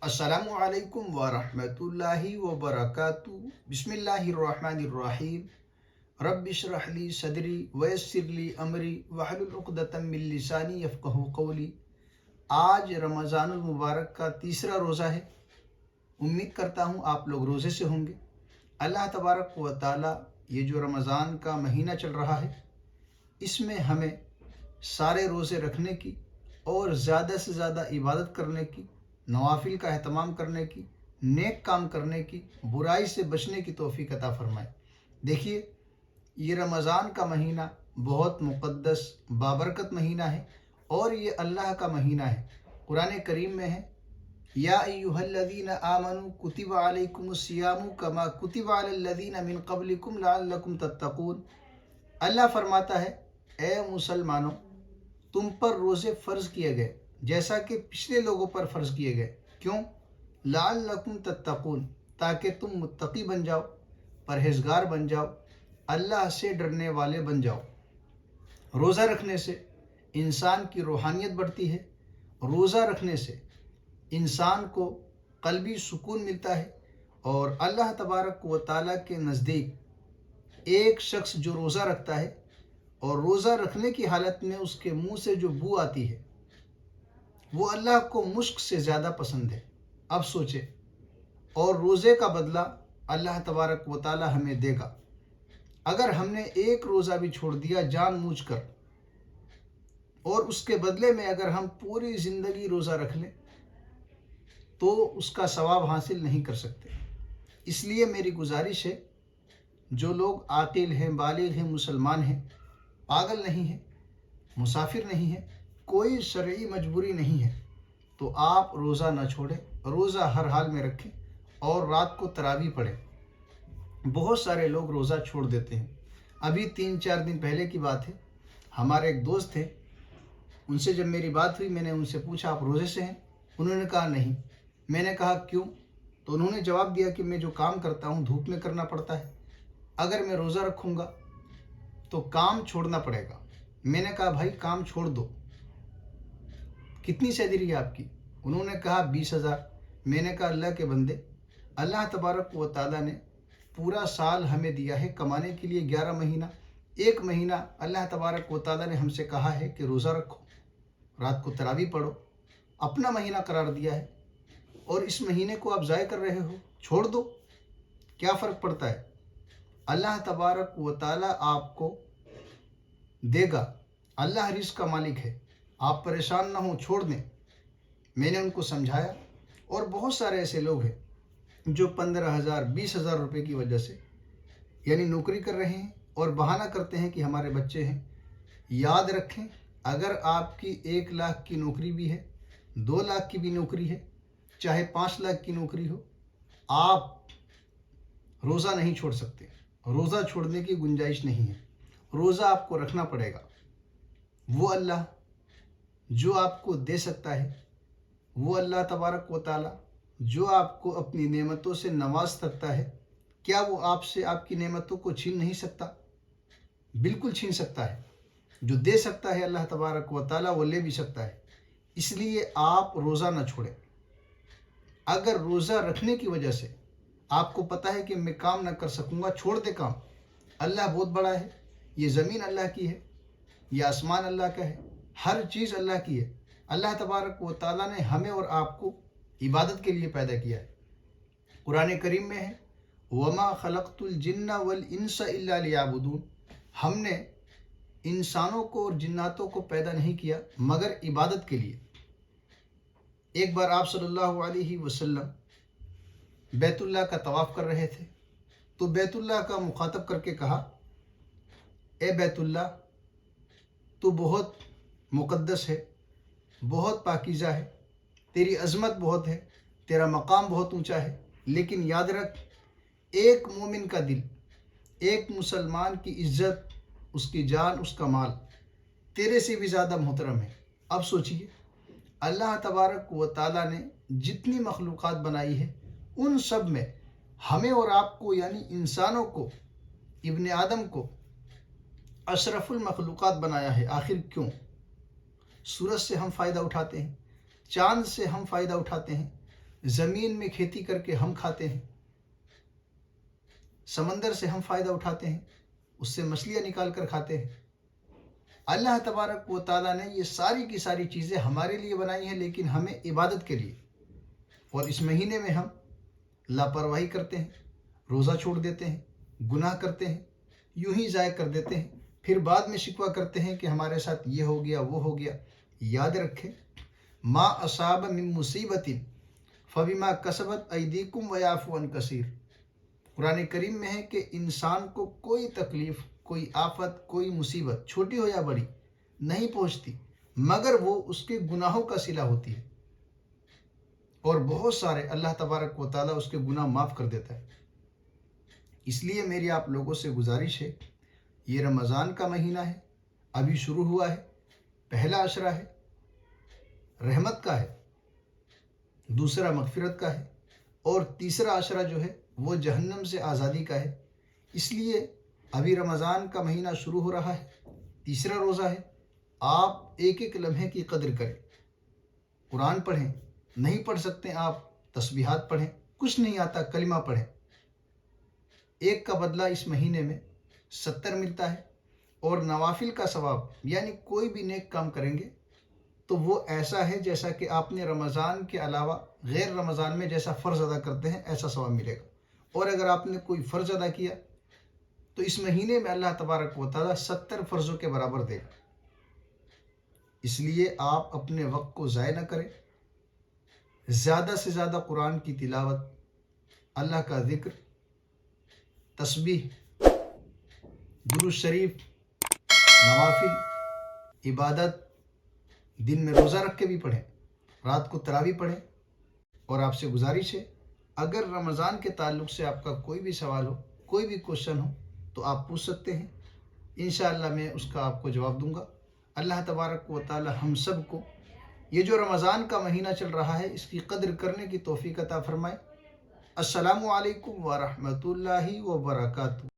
السلام علیکم ورحمۃ اللہ وبرکاتہ۔ بسم اللہ الرحمن الرحیم۔ رب اشرح لی صدری ویسر لی امری واحلل عقدۃ من لسانی یفقہوا قولی۔ آج رمضان المبارک کا تیسرا روزہ ہے۔ امید کرتا ہوں آپ لوگ روزے سے ہوں گے۔ اللہ تبارک و تعالی یہ جو رمضان کا مہینہ چل رہا ہے، اس میں ہمیں سارے روزے رکھنے کی اور زیادہ سے زیادہ عبادت کرنے کی، نوافل کا اہتمام کرنے کی، نیک کام کرنے کی، برائی سے بچنے کی توفیق عطا فرمائے۔ دیکھیے، یہ رمضان کا مہینہ بہت مقدس بابرکت مہینہ ہے اور یہ اللہ کا مہینہ ہے۔ قرآن کریم میں ہے، یا ایھا الذین آمنوا کتب علیکم الصیام کما کتب علی الذین من قبلکم لعلکم تتقون۔ اللہ فرماتا ہے، اے مسلمانوں، تم پر روزے فرض کیے گئے جیسا کہ پچھلے لوگوں پر فرض کیے گئے۔ کیوں؟ لعلکم تتقون، تاکہ تم متقی بن جاؤ، پرہیزگار بن جاؤ، اللہ سے ڈرنے والے بن جاؤ۔ روزہ رکھنے سے انسان کی روحانیت بڑھتی ہے۔ روزہ رکھنے سے انسان کو قلبی سکون ملتا ہے، اور اللہ تبارک و تعالیٰ کے نزدیک ایک شخص جو روزہ رکھتا ہے اور روزہ رکھنے کی حالت میں اس کے منہ سے جو بو آتی ہے، وہ اللہ کو مشک سے زیادہ پسند ہے۔ اب سوچے، اور روزے کا بدلہ اللہ تبارک و تعالی ہمیں دے گا۔ اگر ہم نے ایک روزہ بھی چھوڑ دیا جان بوجھ کر، اور اس کے بدلے میں اگر ہم پوری زندگی روزہ رکھ لیں، تو اس کا ثواب حاصل نہیں کر سکتے۔ اس لیے میری گزارش ہے، جو لوگ عاقل ہیں، بالغ ہیں، مسلمان ہیں، پاگل نہیں ہیں، مسافر نہیں ہیں، کوئی شرعی مجبوری نہیں ہے، تو آپ روزہ نہ چھوڑیں، روزہ ہر حال میں رکھیں اور رات کو تراویح پڑھیں۔ بہت سارے لوگ روزہ چھوڑ دیتے ہیں۔ ابھی 3-4 دن پہلے کی بات ہے، ہمارے ایک دوست تھے، ان سے جب میری بات ہوئی، میں نے ان سے پوچھا، آپ روزے سے ہیں؟ انہوں نے کہا نہیں۔ میں نے کہا کیوں؟ تو انہوں نے جواب دیا کہ میں جو کام کرتا ہوں دھوپ میں کرنا پڑتا ہے، اگر میں روزہ رکھوں گا تو کام چھوڑنا پڑے گا۔ میں نے کہا بھائی کام چھوڑ دو، کتنی سیلری ہے آپ کی؟ انہوں نے کہا 20,000۔ میں نے کہا اللہ کے بندے، اللہ تبارک و تعالیٰ نے پورا سال ہمیں دیا ہے کمانے کے لیے 11 مہینہ۔ ایک مہینہ اللہ تبارک و تعالیٰ نے ہم سے کہا ہے کہ روزہ رکھو، رات کو تراویح پڑھو، اپنا مہینہ قرار دیا ہے، اور اس مہینے کو آپ ضائع کر رہے ہو۔ چھوڑ دو، کیا فرق پڑتا ہے؟ اللہ تبارک و تعالیٰ آپ کو دے گا، اللہ رزق کا مالک ہے، آپ پریشان نہ ہوں، چھوڑ دیں۔ میں نے ان کو سمجھایا، اور بہت سارے ایسے لوگ ہیں جو 15,000 20,000 روپے کی وجہ سے یعنی نوکری کر رہے ہیں اور بہانہ کرتے ہیں کہ ہمارے بچے ہیں۔ یاد رکھیں، اگر آپ کی 1 لاکھ کی نوکری بھی ہے، 2 لاکھ کی بھی نوکری ہے، چاہے 5 لاکھ کی نوکری ہو، آپ روزہ نہیں چھوڑ سکتے۔ روزہ چھوڑنے کی گنجائش نہیں ہے، روزہ آپ کو رکھنا پڑے گا۔ وہ اللہ جو آپ کو دے سکتا ہے، وہ اللہ تبارک و تعالی جو آپ کو اپنی نعمتوں سے نواز سکتا ہے، کیا وہ آپ سے آپ کی نعمتوں کو چھین نہیں سکتا؟ بالکل چھین سکتا ہے۔ جو دے سکتا ہے اللہ تبارک و تعالی، وہ لے بھی سکتا ہے۔ اس لیے آپ روزہ نہ چھوڑیں۔ اگر روزہ رکھنے کی وجہ سے آپ کو پتہ ہے کہ میں کام نہ کر سکوں گا، چھوڑ دے کام۔ اللہ بہت بڑا ہے، یہ زمین اللہ کی ہے، یہ آسمان اللہ کا ہے، ہر چیز اللہ کی ہے۔ اللہ تبارک و تعالیٰ نے ہمیں اور آپ کو عبادت کے لیے پیدا کیا ہے۔ قرآن کریم میں ہے، وَمَا خَلَقْتُ الْجِنَّ وَالْإِنسَ إِلَّا لِيَعْبُدُونَ۔ ہم نے انسانوں کو اور جناتوں کو پیدا نہیں کیا مگر عبادت کے لیے۔ ایک بار آپ صلی اللہ علیہ وسلم بیت اللہ کا طواف کر رہے تھے، تو بیت اللہ کا مخاطب کر کے کہا، اے بیت اللہ، تو بہت مقدس ہے، بہت پاکیزہ ہے، تیری عظمت بہت ہے، تیرا مقام بہت اونچا ہے، لیکن یاد رکھ، ایک مومن کا دل، ایک مسلمان کی عزت، اس کی جان، اس کا مال تیرے سے بھی زیادہ محترم ہے۔ اب سوچئے، اللہ تبارک و تعالیٰ نے جتنی مخلوقات بنائی ہے، ان سب میں ہمیں اور آپ کو یعنی انسانوں کو، ابن آدم کو اشرف المخلوقات بنایا ہے۔ آخر کیوں؟ سورج سے ہم فائدہ اٹھاتے ہیں، چاند سے ہم فائدہ اٹھاتے ہیں، زمین میں کھیتی کر کے ہم کھاتے ہیں، سمندر سے ہم فائدہ اٹھاتے ہیں، اس سے مچھلیاں نکال کر کھاتے ہیں۔ اللہ تبارک و تعالیٰ نے یہ ساری کی ساری چیزیں ہمارے لیے بنائی ہیں، لیکن ہمیں عبادت کے لیے۔ اور اس مہینے میں ہم لاپرواہی کرتے ہیں، روزہ چھوڑ دیتے ہیں، گناہ کرتے ہیں، یوں ہی ضائع کر دیتے ہیں، پھر بعد میں شکوہ کرتے ہیں کہ ہمارے ساتھ یہ ہو گیا وہ ہو گیا۔ یاد رکھیں، ما اصاب من مصیبت فبما کسبت ایدیکم ویعفو عن کثیر۔ قرآن کریم میں ہے کہ انسان کو کوئی تکلیف، کوئی آفت، کوئی مصیبت، چھوٹی ہو یا بڑی، نہیں پہنچتی مگر وہ اس کے گناہوں کا صلہ ہوتی ہے، اور بہت سارے اللہ تبارک و تعالیٰ اس کے گناہ معاف کر دیتا ہے۔ اس لیے میری آپ لوگوں سے گزارش ہے، یہ رمضان کا مہینہ ہے، ابھی شروع ہوا ہے، پہلا عشرہ ہے، رحمت کا ہے، دوسرا مغفرت کا ہے، اور تیسرا عشرہ جو ہے وہ جہنم سے آزادی کا ہے۔ اس لیے ابھی رمضان کا مہینہ شروع ہو رہا ہے، تیسرا روزہ ہے، آپ ایک ایک لمحے کی قدر کریں، قرآن پڑھیں، نہیں پڑھ سکتے آپ تسبیحات پڑھیں، کچھ نہیں آتا کلمہ پڑھیں۔ ایک کا بدلہ اس مہینے میں 70 ملتا ہے، اور نوافل کا ثواب یعنی کوئی بھی نیک کام کریں گے تو وہ ایسا ہے جیسا کہ آپ نے رمضان کے علاوہ غیر رمضان میں جیسا فرض ادا کرتے ہیں ایسا ثواب ملے گا۔ اور اگر آپ نے کوئی فرض ادا کیا تو اس مہینے میں اللہ تبارک و تعالیٰ 70 فرضوں کے برابر دے گا۔ اس لیے آپ اپنے وقت کو ضائع نہ کریں، زیادہ سے زیادہ قرآن کی تلاوت، اللہ کا ذکر، تسبیح، درود شریف، نوافل، عبادت، دن میں روزہ رکھ کے بھی پڑھیں، رات کو تراویح پڑھیں۔ اور آپ سے گزارش ہے، اگر رمضان کے تعلق سے آپ کا کوئی بھی سوال ہو، کوئی بھی کوشچن ہو تو آپ پوچھ سکتے ہیں، انشاءاللہ میں اس کا آپ کو جواب دوں گا۔ اللہ تبارک و تعالی ہم سب کو یہ جو رمضان کا مہینہ چل رہا ہے اس کی قدر کرنے کی توفیق عطا فرمائے۔ السلام علیکم ورحمۃ اللہ وبرکاتہ۔